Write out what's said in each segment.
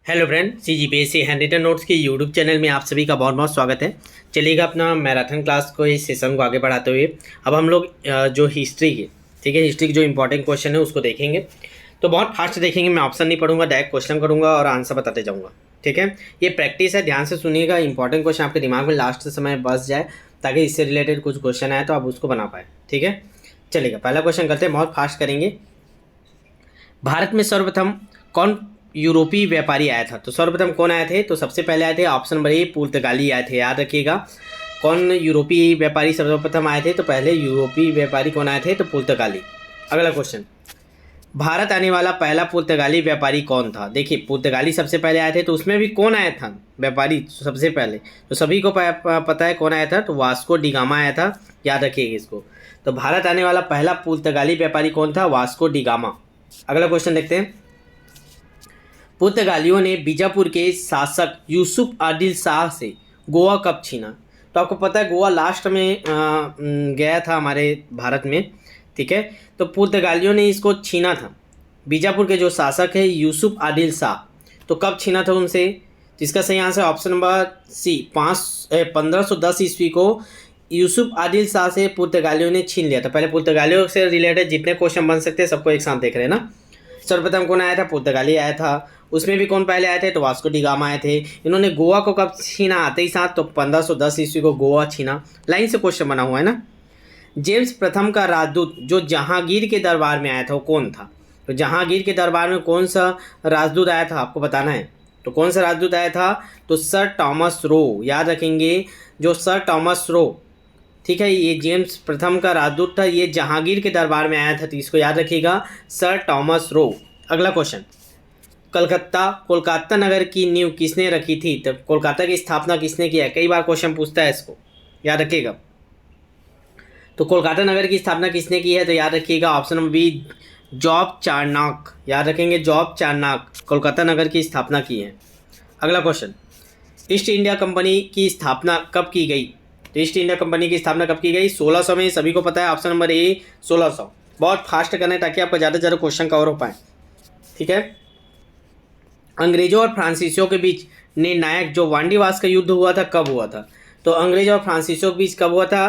Hello friend, CGPSC hand written notes के YouTube channel में आप सभी का बहुत बहुत स्वागत है। चलिएगा अपना मैराथन क्लास को इस सेशन को आगे बढ़ाते हुए अब हम लोग जो हिस्ट्री के ठीक है हिस्ट्री के जो इंपॉर्टेंट क्वेश्चन है उसको देखेंगे। तो बहुत फास्ट देखेंगे, मैं ऑप्शन नहीं पढ़ूंगा, डायरेक्ट क्वेश्चन करूंगा और आंसर बताते जाऊँगा। ठीक है, ये प्रैक्टिस है, ध्यान से सुनिएगा। इंपॉर्टेंट क्वेश्चन आपके दिमाग में लास्ट समय बस जाए ताकि इससे रिलेटेड कुछ क्वेश्चन आए तो आप उसको बना पाए। ठीक है, चलिएगा पहला क्वेश्चन करते हैं, बहुत फास्ट करेंगे। भारत में सर्वप्रथम कौन यूरोपीय व्यापारी आया था? तो सर्वप्रथम कौन आए थे? तो सबसे पहले आए थे ऑप्शन नंबर ए, पुर्तगाली आए थे। याद रखिएगा, कौन यूरोपीय व्यापारी सर्वप्रथम आए थे? तो पहले यूरोपीय व्यापारी कौन आए थे? तो पुर्तगाली। अगला क्वेश्चन, भारत आने वाला पहला पुर्तगाली व्यापारी कौन था? देखिए, पुर्तगाली सबसे पहले आए थे, तो उसमें भी कौन आया था व्यापारी सबसे पहले? तो सभी को पता है कौन आया था, तो वास्को डी गामा आया था। याद रखिएगा इसको। तो भारत आने वाला पहला पुर्तगाली व्यापारी कौन था? Vasco D gamma. अगला क्वेश्चन देखते हैं, पुर्तगालियों ने बीजापुर के शासक यूसुफ आदिल शाह से गोवा कब छीना? तो आपको पता है गोवा लास्ट में गया था हमारे भारत में। ठीक है, तो पुर्तगालियों ने इसको छीना था। बीजापुर के जो शासक है यूसुफ आदिल शाह, तो कब छीना था उनसे? तो इसका सही आंसर ऑप्शन नंबर सी, 1510 ईस्वी को यूसुफ आदिल शाह से पुर्तगालियों ने छीन लिया था। पहले पुर्तगालियों से रिलेटेड जितने क्वेश्चन बन सकते हैं सबको एक साथ देख रहे हैं ना। सर्वप्रथम कौन आया था? पुर्तगाली आया था। उसमें भी कौन पहले आए थे? तो वास्को डी गामा आए थे। इन्होंने गोवा को कब छीना? आते ही साथ, तो 1510 ईस्वी को गोवा छीना। लाइन से क्वेश्चन बना हुआ है ना। जेम्स प्रथम का राजदूत जो जहांगीर के दरबार में आया था वो कौन था? तो जहांगीर के दरबार में कौन सा राजदूत आया था आपको बताना है। तो कौन सा राजदूत आया था? तो सर टॉमस रो। याद रखेंगे, जो सर टॉमस रो, ठीक है, ये जेम्स प्रथम का राजदूत था, ये जहांगीर के दरबार में आया था, तो इसको याद रखिएगा, सर टॉमस रो। अगला क्वेश्चन, कोलकाता नगर की नींव किसने रखी थी? तो कोलकाता की स्थापना किसने किया? कई बार क्वेश्चन पूछता है इसको, याद रखिएगा। तो कोलकाता नगर की स्थापना किसने की है? तो याद रखिएगा ऑप्शन नंबर बी, जॉब चार्नाक। याद रखेंगे, जॉब चार्नाक कोलकाता नगर की स्थापना की है। अगला क्वेश्चन, ईस्ट इंडिया कंपनी की स्थापना कब की गई? तो ईस्ट इंडिया कंपनी की स्थापना कब की गई? 1600 में, सभी को पता है, ऑप्शन नंबर ए 1600। बहुत फास्ट करना है ताकि आपका ज़्यादा से ज़्यादा क्वेश्चन कवर हो पाए। ठीक है, अंग्रेजों और फ्रांसीसियों के बीच निर्णायक जो वांडीवास का युद्ध हुआ था कब हुआ था? तो अंग्रेजों और फ्रांसीसियों के बीच कब हुआ था,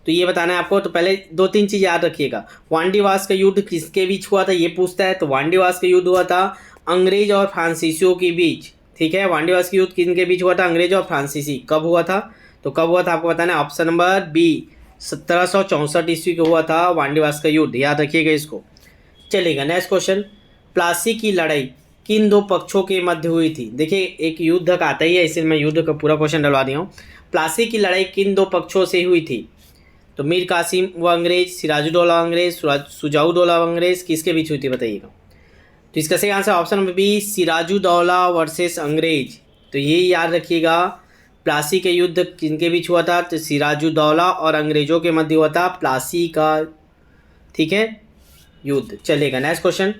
तो ये बताना है आपको। तो पहले दो तीन चीज़ याद रखिएगा। वांडीवास का युद्ध किसके बीच हुआ था ये पूछता है, तो वांडीवास का युद्ध हुआ था अंग्रेज और फ्रांसीसियों के बीच। ठीक है, वांडीवास का युद्ध किनके बीच हुआ था? अंग्रेज और फ्रांसीसी। कब हुआ था? तो कब हुआ था आपको बताना है, ऑप्शन नंबर बी, 1764 ईस्वी को हुआ था वांडीवास का युद्ध। याद रखिएगा इसको। चलेगा नेक्स्ट क्वेश्चन, प्लासी की लड़ाई किन दो पक्षों के मध्य हुई थी? देखिए, एक युद्ध का आता ही है, इसलिए मैं युद्ध का पूरा क्वेश्चन डलवा दिया हूँ। प्लासी की लड़ाई किन दो पक्षों से हुई थी? तो मीर कासिम व अंग्रेज, सिराजुद्दौला अंग्रेज, सुजाउद्दौला अंग्रेज, किसके बीच हुई थी बताइएगा। तो इसका सही answer option number B, Sirajuddaula versus अंग्रेज। तो ये याद रखिएगा, प्लासी के युद्ध किनके बीच हुआ था? तो सिराजुद्दौला और अंग्रेजों के मध्य हुआ था प्लासी का, ठीक है, युद्ध। चलेगा नेक्स्ट क्वेश्चन,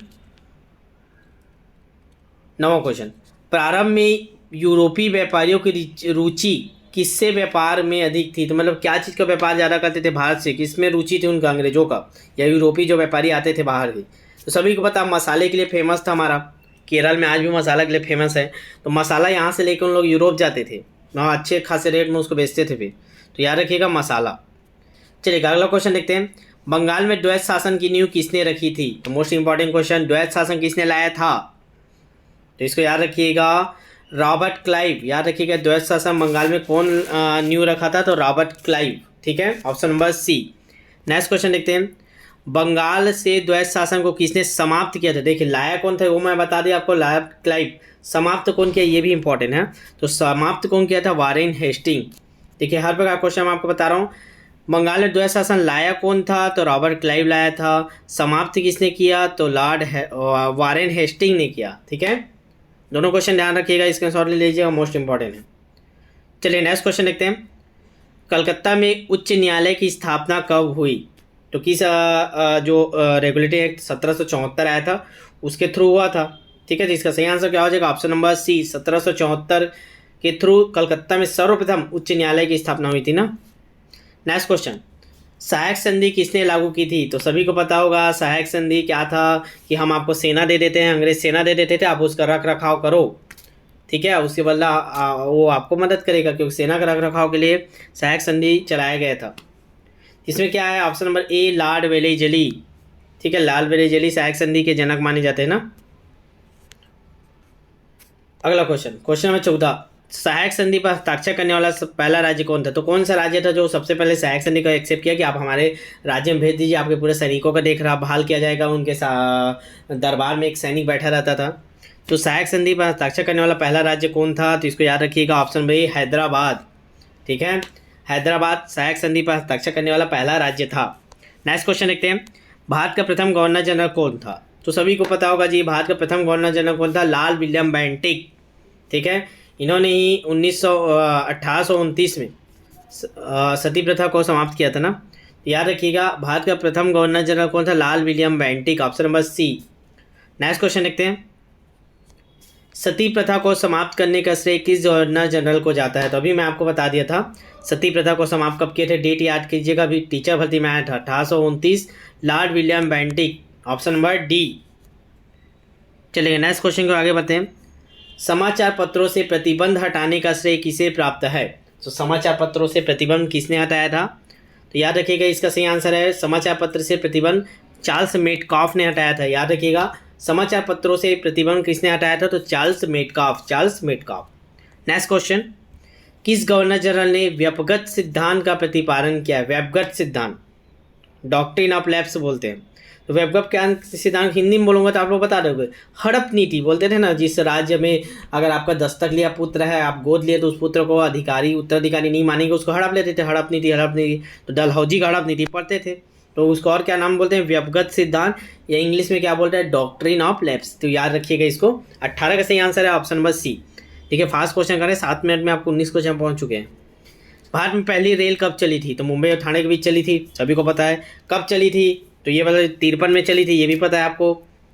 9वां क्वेश्चन, प्रारंभ में यूरोपीय व्यापारियों की रुचि किससे व्यापार में अधिक थी? तो मतलब क्या चीज़ का व्यापार ज़्यादा करते थे भारत से? किसमें रुचि थी उनका, अंग्रेजों का या यूरोपीय जो व्यापारी आते थे बाहर के? तो सभी को पता, मसाले के लिए फेमस था हमारा केरल में, आज भी मसाला के लिए फेमस है। तो मसाला यहाँ से लेकर उन लोग यूरोप जाते थे, वहाँ अच्छे खासे रेट में उसको बेचते थे फिर। तो याद रखिएगा मसाला। चलिए अगला क्वेश्चन देखते हैं, बंगाल में द्वैत शासन की नींव किसने रखी थी? तो मोस्ट इंपॉर्टेंट क्वेश्चन, द्वैत शासन किसने लाया था? तो इसको याद रखिएगा, रॉबर्ट क्लाइव। याद रखिएगा, द्वैत शासन बंगाल में कौन नींव रखा था? तो रॉबर्ट क्लाइव। ठीक है, option number C. Next question देखते हैं, बंगाल से द्वैत शासन को किसने समाप्त किया था? देखिए, लाया कौन था वो मैं बता दिया आपको, रॉबर्ट क्लाइव। समाप्त कौन किया ये भी इंपॉर्टेंट है। तो समाप्त कौन किया था? Warren Hastings. देखिए, हर प्रकार क्वेश्चन मैं आपको बता रहा हूँ। बंगाल में द्वैत शासन लाया कौन था? तो रॉबर्ट क्लाइव लाया था। समाप्त किसने किया? तो वारेन हेस्टिंग ने किया। ठीक है, दोनों क्वेश्चन ध्यान रखिएगा, इसका शॉर्ट ले लीजिएगा, मोस्ट इंपॉर्टेंट है। चलिए नेक्स्ट क्वेश्चन देखते हैं, कलकत्ता में उच्च न्यायालय की स्थापना कब हुई? तो किस जो रेगुलेटरी एक्ट 1774 आया था उसके थ्रू हुआ था। ठीक है, तो इसका सही आंसर क्या हो जाएगा? ऑप्शन नंबर सी, 1774 के थ्रू कलकत्ता में सर्वप्रथम उच्च न्यायालय की स्थापना हुई थी ना। नेक्स्ट क्वेश्चन, सहायक संधि किसने लागू की थी? तो सभी को पता होगा सहायक संधि क्या था, कि हम आपको सेना दे देते हैं, अंग्रेज सेना दे देते थे, आप उसका रख रखाव करो। ठीक है, उसके बदला वो आपको मदद करेगा, क्योंकि सेना का रख रखाव के लिए सहायक संधि चलाया गया था। इसमें क्या है, ऑप्शन नंबर ए लॉर्ड वेलेजली, ठीक है, लॉर्ड वेलेजली सहायक संधि के जनक माने जाते हैं ना। अगला क्वेश्चन नंबर 14, सहायक संधि पर हस्ताक्षर करने वाला पहला राज्य कौन था? तो कौन सा राज्य था जो सबसे पहले सहायक संधि को एक्सेप्ट किया कि आप हमारे राज्य में भेज दीजिए, आपके पूरे सैनिकों का देख रहा बहाल किया जाएगा, उनके दरबार में एक सैनिक बैठा रहता था। तो सहायक संधि पर हस्ताक्षर करने वाला पहला राज्य कौन था? तो इसको याद रखिएगा, ऑप्शन बी हैदराबाद, ठीक है, हैदराबाद सहायक संधि पर हस्ताक्षर करने वाला पहला राज्य था। नेक्स्ट क्वेश्चन देखते हैं, भारत का प्रथम गवर्नर जनरल कौन था? तो सभी को पता होगा जी, भारत का प्रथम गवर्नर जनरल कौन था? लार्ड विलियम बेंटिक, ठीक है, इन्होंने ही 1829 में सती प्रथा को समाप्त किया था ना। याद रखिएगा, भारत का प्रथम गवर्नर जनरल कौन था? Lord William Bentinck, option number C. Next question देखते हैं, सती प्रथा को समाप्त करने का श्रेय किस गवर्नर जनरल को जाता है? तो अभी मैं आपको बता दिया था सती प्रथा को समाप्त कब किए थे, डेट याद कीजिएगा, अभी टीचर भर्ती में आया था 1829, Lord William Bentinck, option number D. चलिए नेक्स्ट क्वेश्चन को आगे बढ़ते हैं, समाचार पत्रों से प्रतिबंध हटाने का श्रेय किसे प्राप्त है? तो समाचार पत्रों से प्रतिबंध किसने हटाया था? तो याद रखिएगा, इसका सही आंसर है समाचार पत्र से प्रतिबंध चार्ल्स मेटकाफ ने हटाया था। याद रखिएगा, समाचार पत्रों से प्रतिबंध किसने हटाया था? तो चार्ल्स मेटकाफ। नेक्स्ट क्वेश्चन, किस गवर्नर जनरल ने व्यपगत सिद्धांत का प्रतिपादन किया? व्यपगत सिद्धांत, डॉक्ट्रिन ऑफ लैप्स बोलते हैं। तो व्यपगत क्या सिद्धांत हिंदी में बोलूँगा तो आप लोग बता दोगे, हड़प नीति बोलते थे ना, जिस राज्य में अगर आपका दस्तक लिया पुत्र है, आप गोद लिए, तो उस पुत्र को उत्तराधिकारी नहीं मानेंगे, उसको हड़प लेते थे, हड़प नीति। तो डलहौजी का हड़प नीति पढ़ते थे, तो उसको और क्या नाम बोलते हैं? व्यपगत सिद्धांत, या इंग्लिश में क्या बोलते हैं? Doctrine of lapse. तो याद रखिएगा इसको, 18 का सही आंसर है ऑप्शन नंबर सी। ठीक है, फास्ट क्वेश्चन करें, 7 मिनट में आपको 19 क्वेश्चन पहुंच चुके हैं। भारत में पहली रेल कब चली थी? तो मुंबई और ठाणे के बीच चली थी, सभी को पता है। कब चली थी? तो ये बता 53 में चली थी, ये भी पता है आपको,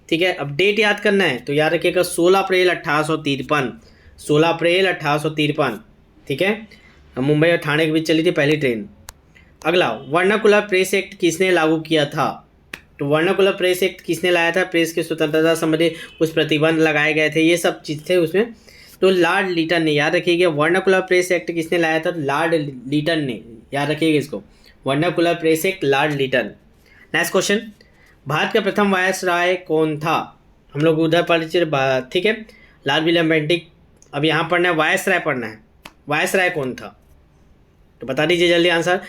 ठीक है। अब डेट याद करना है, तो याद रखिएगा 16 अप्रैल 1853, 16 अप्रैल 1853, ठीक है। मुंबई और ठाणे के बीच चली थी पहली ट्रेन। अगला, वर्नाकुलर प्रेस एक्ट किसने लागू किया था? तो वर्नाकुलर प्रेस एक्ट किसने लाया था? प्रेस की स्वतंत्रता संबंधी कुछ प्रतिबंध लगाए गए थे, ये सब चीज़ थे उसमें। तो लॉर्ड लिटन ने, याद रखिएगा, वर्नाकुलर प्रेस एक्ट किसने लाया था? लॉर्ड लिटन ने, याद रखिएगा इसको, vernacular press act, lord Lytton. Next question, Bharat का प्रथम वायसराय कौन था? हम लोग उधर पढ़, ठीक है, लॉर्ड विलियम बेंटिक। अब यहाँ पढ़ना है, वायसराय पढ़ना है, वायसराय कौन था? तो बता दीजिए जल्दी आंसर।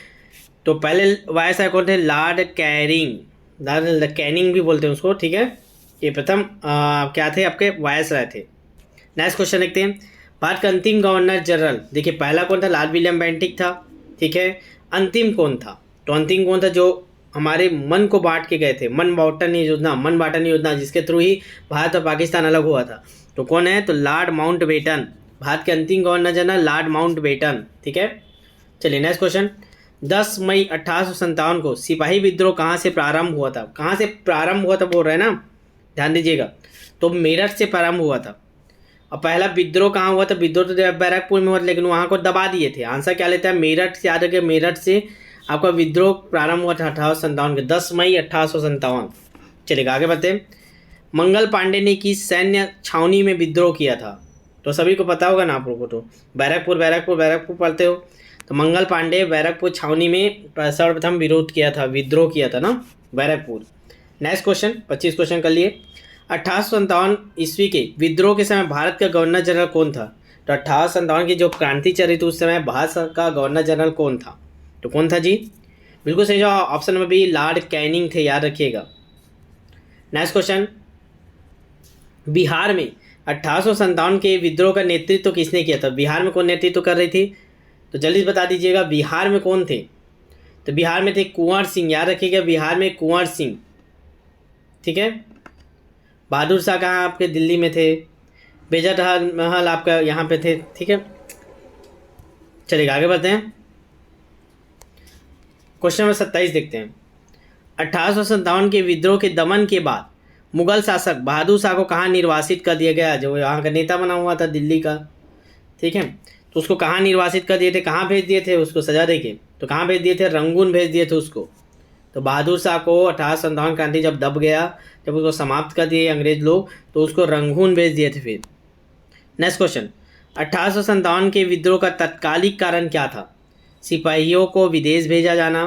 तो पहले वायसराय कौन थे? लॉर्ड कैनिंग, लॉर्ड कैनिंग भी बोलते हैं उसको, ठीक है। ये प्रथम क्या थे आपके? वायसराय थे। नेक्स्ट क्वेश्चन देखते हैं, भारत का अंतिम गवर्नर जनरल, देखिए पहला कौन था? लॉर्ड विलियम बेंटिक था, ठीक है। अंतिम कौन था? तो अंतिम कौन था जो हमारे मन को बांट के गए थे? मन बांटन योजना, जिसके थ्रू ही भारत और पाकिस्तान अलग हुआ था। तो कौन है? तो लॉर्ड माउंटबेटन, भारत के अंतिम गवर्नर जनरल लॉर्ड माउंटबेटन, ठीक है। चलिए नेक्स्ट क्वेश्चन, 10 मई 1857 को सिपाही विद्रोह कहाँ से प्रारंभ हुआ था? कहाँ से प्रारंभ हुआ था बोल रहे हैं ना, ध्यान दीजिएगा। तो मेरठ से प्रारंभ हुआ था। अब पहला विद्रोह कहाँ हुआ था? विद्रोह तो बैरकपुर में हुआ था, लेकिन वहाँ को दबा दिए थे। आंसर क्या लेता है? मेरठ से। याद रखिए, मेरठ से आपका विद्रोह प्रारंभ हुआ था 1857 के 10 मई 1857। चलिएगा आगे बढ़ते हैं, मंगल पांडे ने किस सैन्य छावनी में विद्रोह किया था? तो सभी को पता होगा ना आप लोगों को, तो बैरकपुर पढ़ते हो। तो मंगल पांडे बैरकपुर छावनी में सर्वप्रथम विद्रोह किया था ना, बैरकपुर। नेक्स्ट क्वेश्चन, 25 क्वेश्चन कर लिए। 1857 ईस्वी के विद्रोह के समय भारत का गवर्नर जनरल कौन था? तो 1857 की जो क्रांति चली थी उस समय भारत का गवर्नर जनरल कौन था? तो कौन था जी? बिल्कुल सही जवाब option number B, lord Canning थे, याद रखिएगा। नेक्स्ट क्वेश्चन, बिहार में 1857 के विद्रोह का नेतृत्व किसने किया था? बिहार में कौन नेतृत्व कर रही थी? तो जल्दी बता दीजिएगा, बिहार में कौन थे? तो बिहार में थे कुंवर सिंह, याद रखिएगा, बिहार में कुंवर सिंह, ठीक है। बहादुर शाह कहाँ आपके? दिल्ली में थे। बेजर महल आपका यहाँ पे थे, ठीक है। चलिए आगे बढ़ते हैं, क्वेश्चन नंबर 27 देखते हैं। 1857 के विद्रोह के दमन के बाद मुगल शासक बहादुर शाह को कहाँ निर्वासित कर दिया गया? जो यहाँ का नेता बना हुआ था दिल्ली का, ठीक है। तो उसको कहाँ निर्वासित कर दिए थे? कहाँ भेज दिए थे उसको सजा देके? तो कहाँ भेज दिए थे? रंगून भेज दिए थे उसको। तो बहादुर शाह को 1857 क्रांति जब दब गया, जब उसको समाप्त कर दिए अंग्रेज लोग, तो उसको रंगून भेज दिए थे फिर, नेक्स्ट क्वेश्चन, 1857 के विद्रोह का तत्कालिक कारण क्या था? सिपाहियों को विदेश भेजा जाना,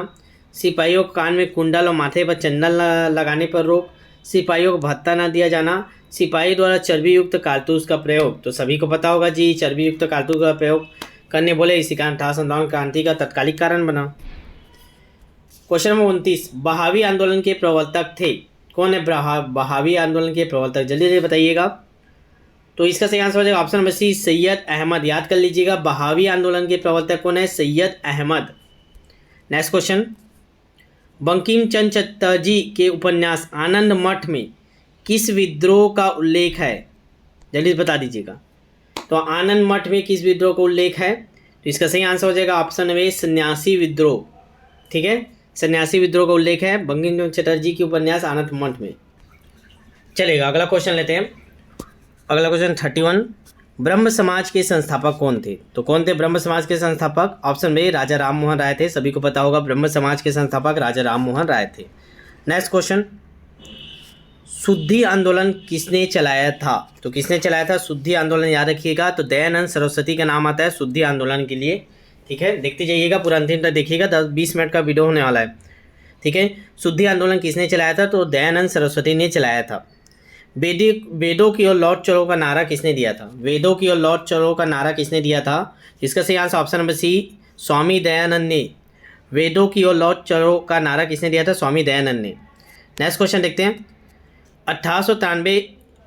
सिपाहियों को कान में कुंडल और माथे पर चंदन लगाने पर रोक, सिपाहियों को भत्ता न दिया जाना, सिपाही द्वारा चर्बी युक्त कारतूस का प्रयोग। तो सभी को पता होगा जी, चर्बी युक्त कारतूस का प्रयोग करने बोले, इसी कारण 1857 क्रांति का तत्कालिक कारण बना। क्वेश्चन नंबर 29, बहावी आंदोलन के प्रवर्तक थे। कौन है बहावी आंदोलन के प्रवर्तक? जल्दी जल्दी बताइएगा। तो इसका सही आंसर हो जाएगा option number C, Syed Ahmad. याद कर लीजिएगा, बहावी आंदोलन के प्रवर्तक कौन है? सैयद अहमद। नेक्स्ट क्वेश्चन, बंकिम चंद्र चटर्जी के उपन्यास आनंद मठ में किस विद्रोह का उल्लेख है? जल्दी बता दीजिएगा। तो आनंद मठ में किस विद्रोह का उल्लेख है? तो इसका सही आंसर हो जाएगा ऑप्शन नंबर ए, सन्यासी विद्रोह। ठीक है, सन्यासी विद्रोह का उल्लेख है बंकिम चंद्र चटर्जी के उपन्यास आनंद मठ में। चलेगा, अगला क्वेश्चन लेते हैं। अगला क्वेश्चन 31, ब्रह्म समाज के संस्थापक कौन थे? तो कौन थे ब्रह्म समाज के संस्थापक? ऑप्शन बी, राजा राम मोहन राय थे। सभी को पता होगा, ब्रह्म समाज के संस्थापक राजा राम मोहन राय थे। नेक्स्ट क्वेश्चन, शुद्धि आंदोलन किसने चलाया था? तो किसने चलाया था शुद्धि आंदोलन? याद रखिएगा, तो दयानंद सरस्वती का नाम आता है शुद्धि आंदोलन के लिए। ठीक है, देखते जाइएगा, पूरा अंतिम तक देखिएगा, 10-20 मिनट का वीडियो होने वाला है। ठीक है, शुद्धि आंदोलन किसने चलाया था? तो दयानंद सरस्वती ने चलाया था। वेदों की ओर लौट चलो का नारा किसने दिया था? वेदों की ओर लौट चलो का नारा किसने दिया था? इसका सही आंसर ऑप्शन नंबर सी, स्वामी दयानंद ने। वेदों की ओर लौट चलो का नारा किसने दिया था? स्वामी दयानंद ने। नेक्स्ट क्वेश्चन देखते हैं, 1893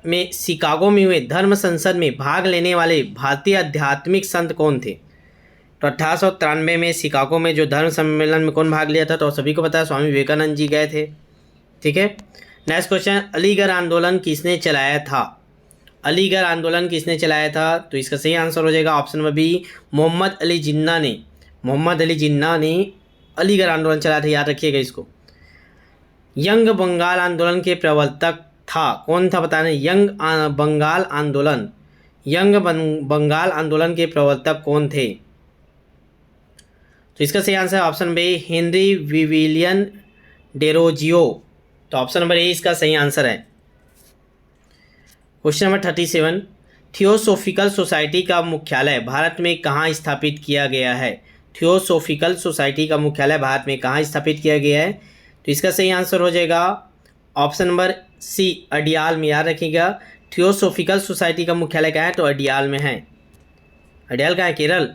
में शिकागो में हुए धर्म संसद में भाग लेने वाले भारतीय आध्यात्मिक संत कौन थे? तो 1893 में शिकागो में जो धर्म सम्मेलन में कौन भाग लिया था? तो सभी को पता है, स्वामी विवेकानंद जी गए थे। ठीक है, नेक्स्ट क्वेश्चन, अलीगढ़ आंदोलन किसने चलाया था? अलीगढ़ आंदोलन किसने चलाया था? तो इसका सही आंसर हो जाएगा option number B, Mohammad Ali Jinnah ने। मोहम्मद अली जिन्ना ने अलीगढ़ आंदोलन चलाया था, याद रखिएगा इसको। यंग बंगाल आंदोलन के प्रवर्तक था, कौन था बताना? यंग बंगाल आंदोलन, यंग बंगाल आंदोलन के प्रवर्तक कौन थे? तो इसका सही answer option B, Henry Vivian Derozio. तो ऑप्शन नंबर ए इसका सही आंसर है। क्वेश्चन नंबर 37, थियोसोफिकल सोसाइटी का मुख्यालय भारत में कहाँ स्थापित किया गया है? थियोसोफिकल सोसाइटी का मुख्यालय भारत में कहाँ स्थापित किया गया है? तो इसका सही आंसर हो जाएगा ऑप्शन नंबर सी, अडियाल में। याद रखिएगा, थियोसोफिकल सोसाइटी का मुख्यालय कहाँ है? तो अडियाल में है। अडियाल कहाँ है? केरल।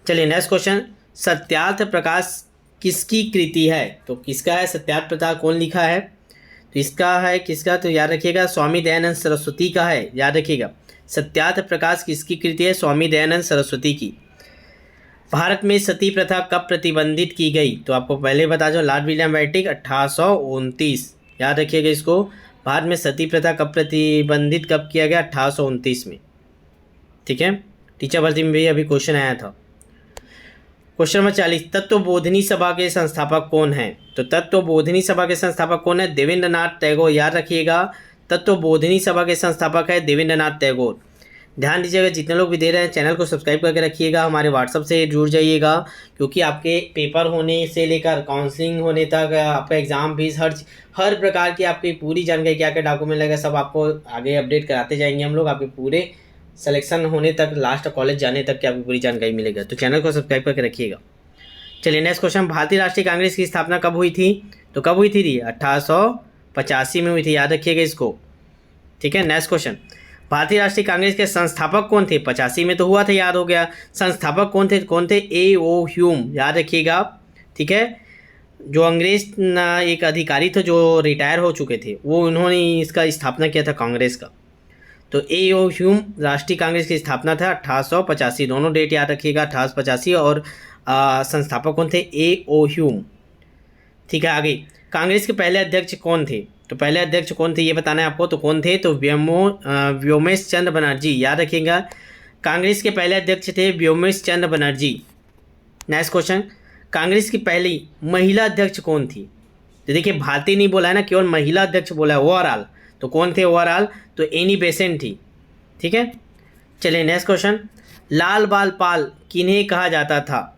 चलिए नेक्स्ट क्वेश्चन, सत्यार्थ प्रकाश किसकी कृति है? तो किसका है सत्यार्थ प्रकाश? कौन लिखा है? तो इसका है किसका? तो याद रखिएगा, स्वामी दयानंद सरस्वती का है। याद रखिएगा, सत्यार्थ प्रकाश किसकी कृति है? स्वामी दयानंद सरस्वती की। भारत में सती प्रथा कब प्रतिबंधित की गई? तो आपको पहले बता दो, लॉर्ड विलियम बेंटिक 1829। याद रखिएगा इसको, भारत में सती प्रथा कब प्रतिबंधित कब किया गया? 1829 में। ठीक है, टीचर भर्ती में भी अभी क्वेश्चन आया था। क्वेश्चन नंबर 40, तत्वबोधिनी सभा के संस्थापक कौन हैं? तो तत्वबोधिनी सभा के संस्थापक कौन है? देवेंद्रनाथ टैगोर। याद रखिएगा, तत्वबोधिनी सभा के संस्थापक है देवेंद्रनाथ टैगोर। ध्यान दीजिएगा, जितने लोग भी दे रहे हैं चैनल को सब्सक्राइब करके रखिएगा, हमारे व्हाट्सअप से जुड़ जाइएगा, क्योंकि आपके पेपर होने से लेकर काउंसलिंग होने तक, आपका एग्ज़ाम फीस, हर प्रकार की आपकी पूरी जानकारी, क्या क्या डॉक्यूमेंट लगेगा, सब आपको आगे अपडेट कराते जाएंगे हम लोग। आपके पूरे सिलेक्शन होने तक, लास्ट कॉलेज जाने तक की आपको पूरी जानकारी मिलेगा, तो चैनल को सब्सक्राइब करके रखिएगा। चलिए नेक्स्ट क्वेश्चन, भारतीय राष्ट्रीय कांग्रेस की स्थापना कब हुई थी? तो कब हुई थी? 1885 में हुई थी। याद रखिएगा इसको। ठीक है, नेक्स्ट क्वेश्चन, भारतीय राष्ट्रीय कांग्रेस के संस्थापक कौन थे? 85 में तो हुआ था, याद हो गया। संस्थापक कौन थे? कौन थे? A.O. ह्यूम। याद रखिएगा। ठीक है, जो अंग्रेज एक अधिकारी थे जो रिटायर हो चुके थे, वो उन्होंने इसका स्थापना किया था कांग्रेस का। तो A.O. ह्यूम राष्ट्रीय कांग्रेस की स्थापना था 1885। दोनों डेट याद रखिएगा, 1885 और संस्थापक कौन थे? A.O. ह्यूम। ठीक है, आगे कांग्रेस के पहले अध्यक्ष कौन थे? तो पहले अध्यक्ष कौन थे ये बताना है आपको। तो कौन थे? तो व्योमेश चंद्र बनर्जी। याद रखिएगा, कांग्रेस के पहले अध्यक्ष थे व्योमेश चंद्र बनर्जी। नेक्स्ट क्वेश्चन, कांग्रेस की पहली महिला अध्यक्ष कौन थी? तो देखिए, भारतीय नहीं बोला है ना, केवल महिला अध्यक्ष बोला है, ओवरऑल। तो कौन थे ओवरऑल? तो एनी बेसेंट थी। ठीक है, चलिए नेक्स्ट क्वेश्चन, लाल बाल पाल किन्हें कहा जाता था?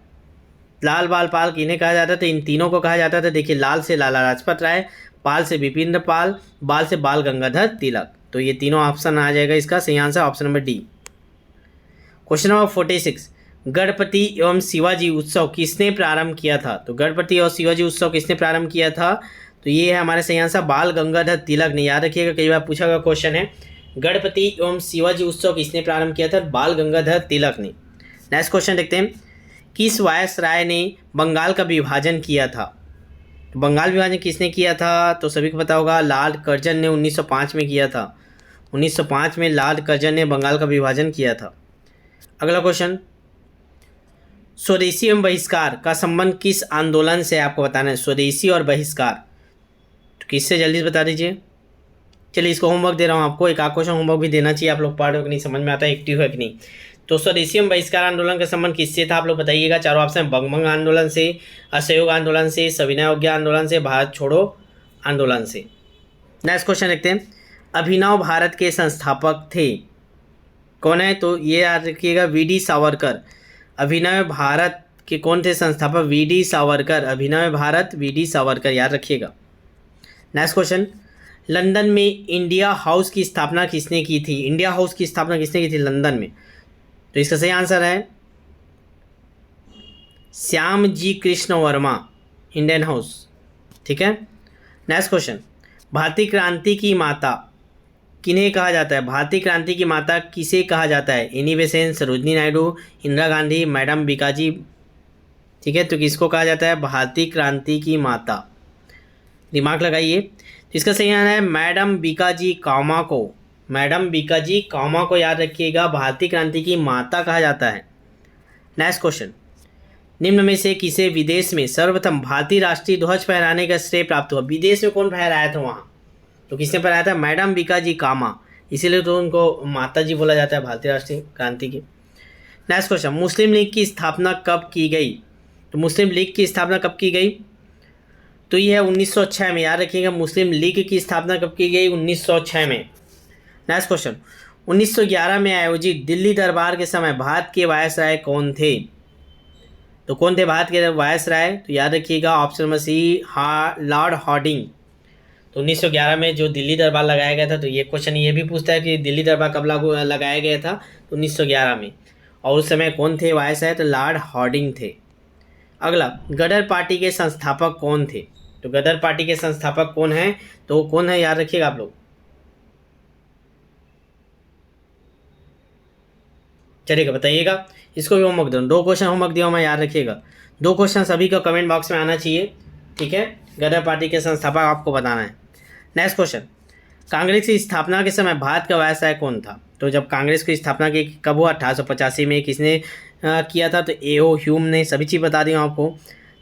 लाल बाल पाल किन्हें कहा जाता था? इन तीनों को कहा जाता था। देखिए, लाल से लाला लाजपत राय, पाल से बिपिन पाल, बाल से बाल गंगाधर तिलक। तो ये तीनों ऑप्शन आ जाएगा, इसका सही answer option number D. Question number 46, Ganpati एवं शिवाजी उत्सव किसने प्रारंभ किया था? तो गणपति और शिवाजी उत्सव किसने प्रारंभ किया था? तो ये है हमारे सही आंसर बाल गंगाधर तिलक ने। याद रखिएगा, कई बार पूछा गया क्वेश्चन है, गणपति एवं शिवाजी उत्सव किसने प्रारंभ किया था? बाल गंगाधर तिलक ने। नेक्स्ट क्वेश्चन देखते हैं, किस वायसराय ने बंगाल का विभाजन किया था? तो बंगाल विभाजन किसने किया था? तो सभी को पता होगा, लॉर्ड कर्जन ने 1905 में किया था। 1905 में लॉर्ड कर्जन ने बंगाल का विभाजन किया था। अगला क्वेश्चन, स्वदेशी एवं बहिष्कार का संबंध किस आंदोलन से? आपको बताना है स्वदेशी और बहिष्कार, तो किससे? जल्दी से बता दीजिए। चलिए, इसको होमवर्क दे रहा हूँ आपको, एक आध क्वेश्चन होमवर्क भी देना चाहिए, आप लोग पढ़ रहे हो कि नहीं, समझ में आता है, एक्टिव है कि नहीं। तो स्वदेशी एवं बहिष्कार आंदोलन का संबंध किससे था? आप लोग बताइएगा। चारों ऑप्शन, बंगभंग आंदोलन से, असहयोग आंदोलन से, सविनय अवज्ञा आंदोलन से, भारत छोड़ो आंदोलन से। नेक्स्ट क्वेश्चन देखते हैं, अभिनव भारत के संस्थापक थे, कौन है? तो ये याद रखिएगा, वी.डी. सावरकर। अभिनव भारत के कौन थे संस्थापक? वी.डी. सावरकर। अभिनव भारत, वी.डी. सावरकर, याद रखिएगा। नेक्स्ट क्वेश्चन, लंदन में इंडिया हाउस की स्थापना किसने की थी? इंडिया हाउस की स्थापना किसने की थी लंदन में? तो इसका सही आंसर है श्याम जी कृष्ण वर्मा, इंडियन हाउस। ठीक है। नेक्स्ट क्वेश्चन, भारतीय क्रांति की माता किन्हें कहा जाता है? भारतीय क्रांति की माता किसे कहा जाता है? Annie Besant, Sarojini Naidu, Indira Gandhi, madam Bikaji. ठीक है, तो किसको कहा जाता है भारतीय क्रांति की माता? दिमाग लगाइए। इसका सही आंसर है मैडम बीकाजी कामा को। मैडम बीकाजी कामा को याद रखिएगा, भारतीय क्रांति की माता कहा जाता है। नेक्स्ट क्वेश्चन, निम्न में से किसे विदेश में सर्वप्रथम भारतीय राष्ट्रीय ध्वज फहराने का श्रेय प्राप्त हुआ? विदेश में कौन फहराया था वहाँ? तो किसने फहराया था? मैडम बीकाजी कामा, इसीलिए तो उनको माता जी बोला जाता है भारतीय राष्ट्रीय क्रांति की। नेक्स्ट क्वेश्चन, मुस्लिम लीग की स्थापना कब की गई? तो मुस्लिम लीग की स्थापना कब की गई? तो ये है 1906 में, याद रखिएगा। मुस्लिम लीग की स्थापना कब की गई? 1906 में। नेक्स्ट क्वेश्चन, 1911 में आयोजित दिल्ली दरबार के समय भारत के वायसराय कौन थे? तो कौन थे भारत के वायसराय? तो याद रखिएगा option number C, lord Hardinge. तो 1911 में जो दिल्ली दरबार लगाया गया था, तो ये क्वेश्चन ये भी पूछता है कि दिल्ली दरबार कब लगाया गया था? तो 1911 में। और उस समय कौन थे वायसराय? तो लॉर्ड हार्डिंग थे। अगला, गदर पार्टी के संस्थापक कौन थे? तो गदर पार्टी के संस्थापक कौन है? तो कौन है, याद रखिएगा आप लोग। चलिएगा, बताइएगा। इसको भी होमवर्क दो, 2 क्वेश्चन होमवर्क दिया मैं, याद रखिएगा। 2 क्वेश्चन सभी का कमेंट बॉक्स में आना चाहिए। ठीक है, गदर पार्टी के संस्थापक आपको बताना है। नेक्स्ट क्वेश्चन, कांग्रेस की स्थापना के समय भारत का वायसराय कौन था? तो जब कांग्रेस की स्थापना की कब हुआ? 1885 में। किसने किया था? तो ए.ओ. ह्यूम ने। सभी चीज़ बता दी आपको।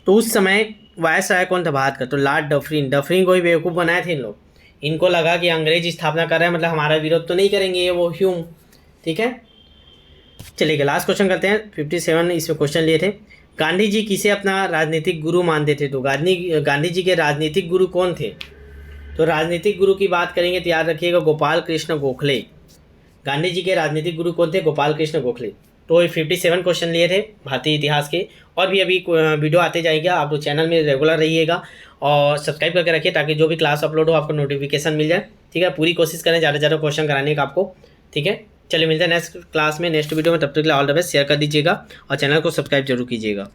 तो उस समय वायसराय कौन था भारत का? तो लॉर्ड डफरिन। डफरिन को ही बेवकूफ़ बनाए थे इन लोग। इनको लगा कि अंग्रेज स्थापना कर रहे हैं, मतलब हमारा विरोध तो नहीं करेंगे ये वो ह्यूम। ठीक है, चलिए लास्ट क्वेश्चन करते हैं। 57 इसमें क्वेश्चन लिए थे। गांधी जी किसे अपना राजनीतिक गुरु मानते थे? तो गांधी जी के राजनीतिक गुरु कौन थे? तो राजनीतिक गुरु की बात करेंगे तो याद रखिएगा गोपाल कृष्ण गोखले। गांधी जी के राजनीतिक गुरु कौन थे? गोपाल कृष्ण गोखले। तो 57 क्वेश्चन लिए थे भारतीय इतिहास के, और भी अभी वीडियो आते जाएगा। आप लोग चैनल में रेगुलर रहिएगा और सब्सक्राइब करके रखिए, ताकि जो भी क्लास अपलोड हो आपको नोटिफिकेशन मिल जाए। ठीक है, पूरी कोशिश करें ज़्यादा से ज़्यादा क्वेश्चन कराने का आपको। ठीक है, चलिए मिलते हैं नेक्स्ट क्लास में, नेक्स्ट वीडियो में। तब तक के लिए ऑल द बेस्ट। शेयर कर दीजिएगा और चैनल को सब्सक्राइब जरूर कीजिएगा।